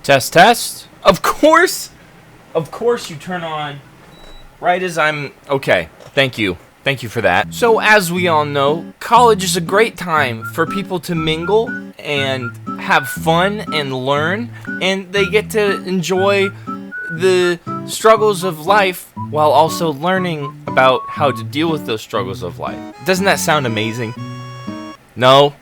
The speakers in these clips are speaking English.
Test, test. Of course you turn on right as I'm... Okay, thank you. Thank you for that. So as we all know, college is a great time for people to mingle and have fun and learn, and they get to enjoy the struggles of life while also learning about how to deal with those struggles of life. Doesn't that sound amazing? No?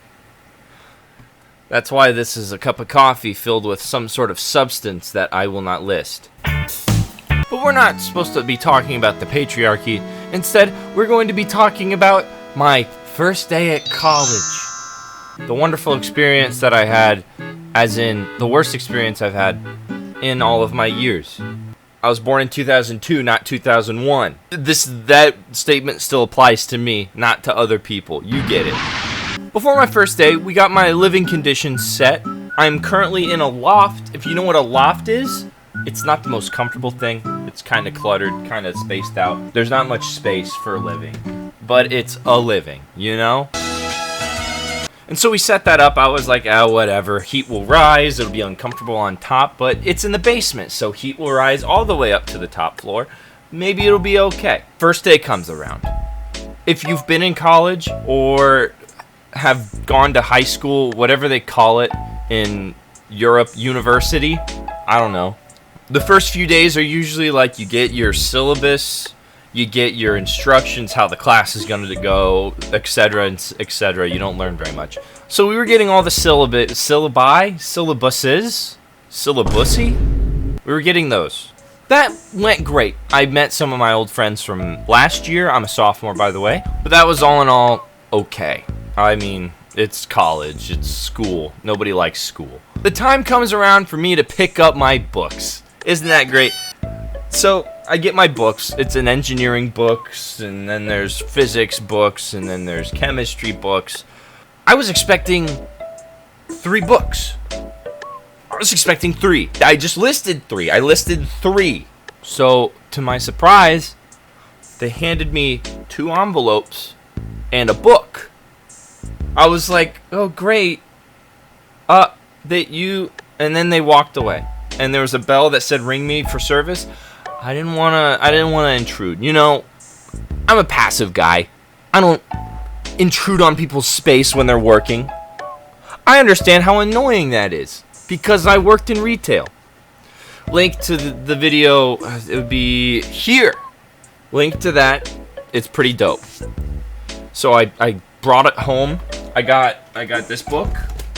That's why this is a cup of coffee filled with some sort of substance that I will not list. But we're not supposed to be talking about the patriarchy. Instead, we're going to be talking about my first day at college. The wonderful experience that I had, as in the worst experience I've had in all of my years. I was born in 2002, not 2001. That statement still applies to me, not to other people. You get it. Before my first day, we got my living conditions set. I'm currently in a loft. If you know what a loft is, it's not the most comfortable thing. It's kind of cluttered, kind of spaced out. There's not much space for living, but it's a living, you know? And so we set that up. I was like, whatever. Heat will rise. It'll be uncomfortable on top, but it's in the basement, so heat will rise all the way up to the top floor. Maybe it'll be okay. First day comes around. If you've been in college or have gone to high school, whatever they call it in Europe, university, I don't know. The first few days are usually like you get your syllabus, you get your instructions, how the class is going to go, etc., etc. You don't learn very much. So we were getting all the syllabussy. We were getting those. That went great. I met some of my old friends from last year. I'm a sophomore, by the way. But that was all in all okay. I mean, it's college, it's school. Nobody likes school. The time comes around for me to pick up my books. Isn't that great? So, I get my books. It's an engineering books, and then there's physics books, and then there's chemistry books. I was expecting 3 books. I was expecting 3. I just listed 3. I listed 3. So, to my surprise, they handed me 2 envelopes and a book. I was like, oh great, and then they walked away, and there was a bell that said ring me for service. I didn't wanna intrude. You know, I'm a passive guy. I don't intrude on people's space when they're working. I understand how annoying that is, because I worked in retail. Link to the video, it would be here. Link to that, it's pretty dope. So I brought it home. I got this book.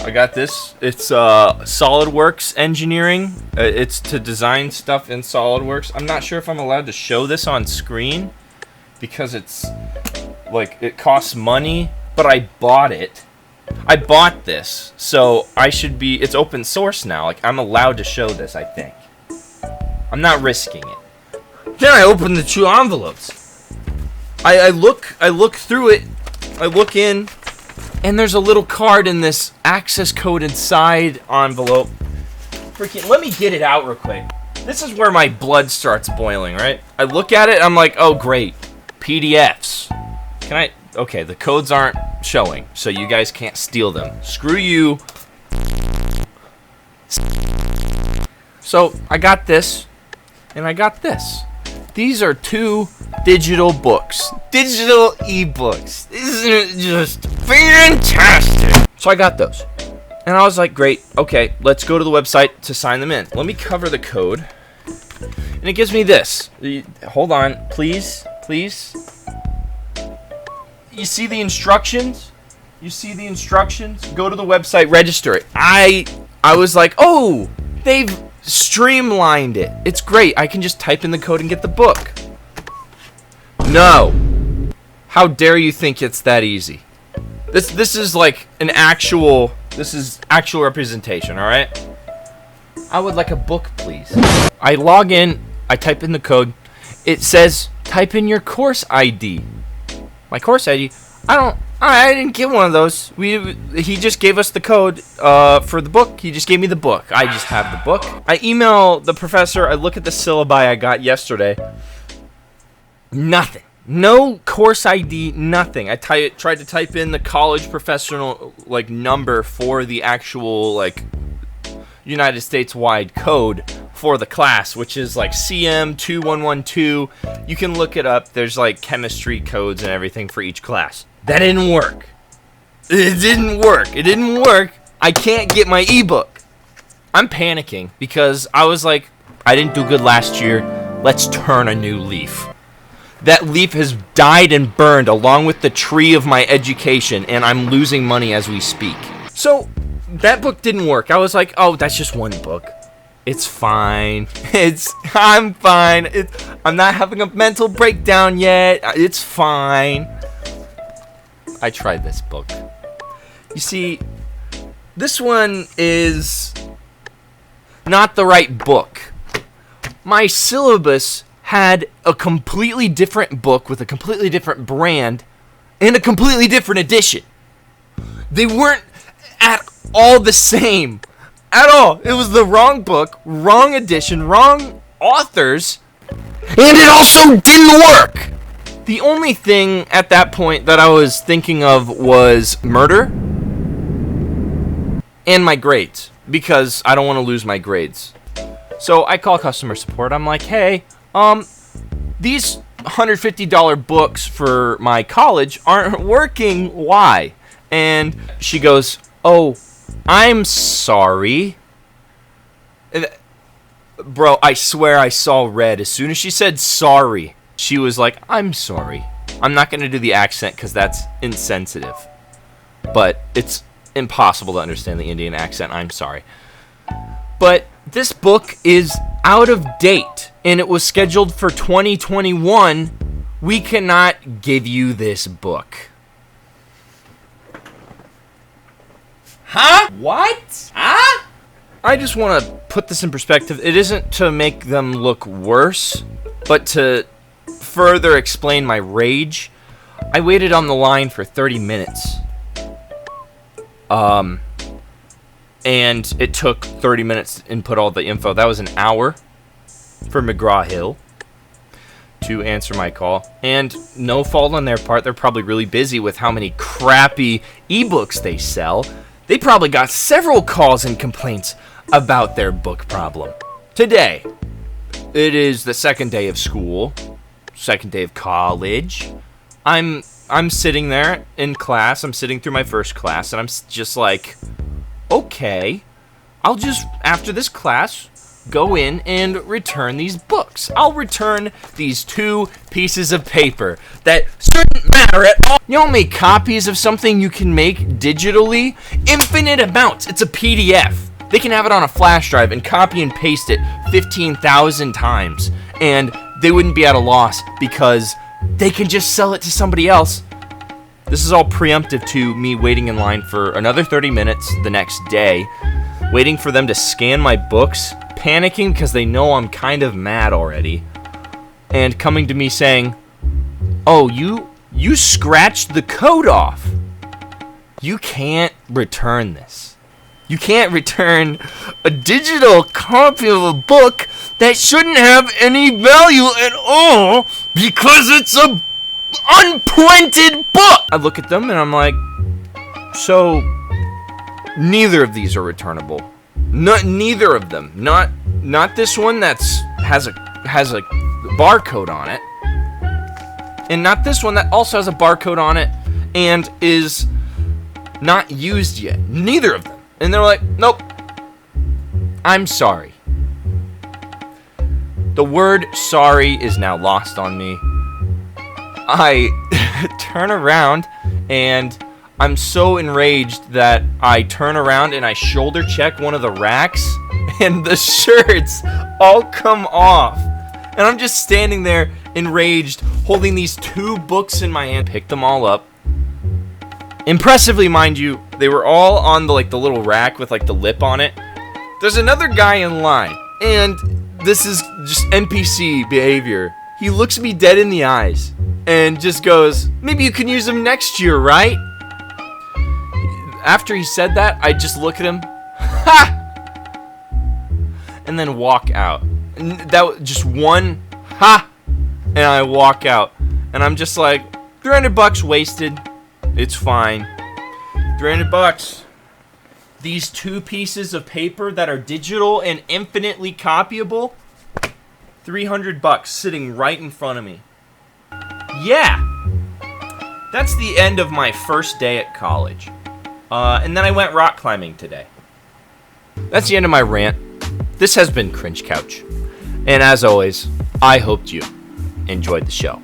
I got this. It's SolidWorks engineering. It's to design stuff in SolidWorks. I'm not sure if I'm allowed to show this on screen because it's like it costs money, but I bought it. I bought this, so it's open source now. Like I'm allowed to show this, I think. I'm not risking it. Then I open the 2 envelopes. I look through it. I look in, and there's a little card in this access code inside envelope. Freaking, let me get it out real quick. This is where my blood starts boiling, right? I look at it, I'm like, oh great, PDFs. Okay, the codes aren't showing, so you guys can't steal them. Screw you. So, I got this, and I got this. These are 2 digital books. Digital ebooks. Isn't it just fantastic? So I got those. And I was like, great, okay, let's go to the website to sign them in. Let me cover the code. And it gives me this. Hold on, please. You see the instructions? Go to the website, register it. I was like, oh, they've streamlined it. It's great. I can just type in the code and get the book. No. How dare you think it's that easy? This is like actual representation, all right? I would like a book, please. I log in, I type in the code. It says type in your course ID. My course ID? I didn't get one of those. He just gave us the code for the book. He just gave me the book. I just have the book. I email the professor. I look at the syllabi I got yesterday. Nothing. No course ID, nothing. I tried to type in the college professional number for the actual United States wide code for the class, which is like CM2112. You can look it up. There's like chemistry codes and everything for each class. That didn't work. It didn't work. I can't get my ebook. I'm panicking because I was like, I didn't do good last year. Let's turn a new leaf. That leaf has died and burned along with the tree of my education, and I'm losing money as we speak. So that book didn't work. I was like, oh, that's just one book. It's fine. I'm fine. I'm not having a mental breakdown yet. It's fine. I tried this book. You see, this one is not the right book. My syllabus had a completely different book with a completely different brand and a completely different edition. They weren't at all the same. At all. It was the wrong book, wrong edition, wrong authors, and it also didn't work. The only thing at that point that I was thinking of was murder and my grades, because I don't want to lose my grades. So I call customer support. I'm like, hey, these $150 books for my college aren't working. Why? And she goes, oh, I'm sorry. Bro, I swear I saw red. As soon as she said sorry, she was like, I'm sorry. I'm not going to do the accent because that's insensitive. But it's impossible to understand the Indian accent. I'm sorry. But this book is out of date, and it was scheduled for 2021. We cannot give you this book. Huh? What? Huh? I just want to put this in perspective. It isn't to make them look worse, but to further explain my rage. I waited on the line for 30 minutes. And it took 30 minutes to input all the info. That was an hour for McGraw-Hill to answer my call. And no fault on their part. They're probably really busy with how many crappy ebooks they sell. They probably got several calls and complaints about their book problem. Today, it is the second day of school, second day of college. I'm sitting there in class. I'm sitting through my first class, and I'm just like, okay, I'll just, after this class, go in and return these books. I'll return these 2 pieces of paper that shouldn't matter at all. You don't make copies of something you can make digitally? Infinite amounts. It's a PDF. They can have it on a flash drive and copy and paste it 15,000 times, and they wouldn't be at a loss because they can just sell it to somebody else. This is all preemptive to me waiting in line for another 30 minutes the next day, waiting for them to scan my books, panicking because they know I'm kind of mad already, and coming to me saying, oh, you scratched the code off. You can't return this. You can't return a digital copy of a book that shouldn't have any value at all because it's a unprinted book. I look at them and I'm like, so neither of these are returnable. Neither of them. Not this one that's has a barcode on it, and not this one that also has a barcode on it and is not used yet. Neither of them. And they're like, nope. I'm sorry. The word sorry is now lost on me. I turn around and I'm so enraged that I turn around and I shoulder check one of the racks and the shirts all come off. And I'm just standing there enraged, holding these 2 books in my hand, pick them all up. Impressively, mind you, they were all on the little rack with the lip on it. There's another guy in line, and this is just NPC behavior. He looks me dead in the eyes and just goes, maybe you can use them next year, right? After he said that, I just look at him, ha! And then walk out. And that was just one, ha! And I walk out. And I'm just like, $300 wasted. It's fine. $300. these 2 pieces of paper that are digital and infinitely copyable, $300 sitting right in front of me. Yeah, that's the end of my first day at college. And then I went rock climbing today. That's the end of my rant. This has been Cringe Couch. And as always, I hoped you enjoyed the show.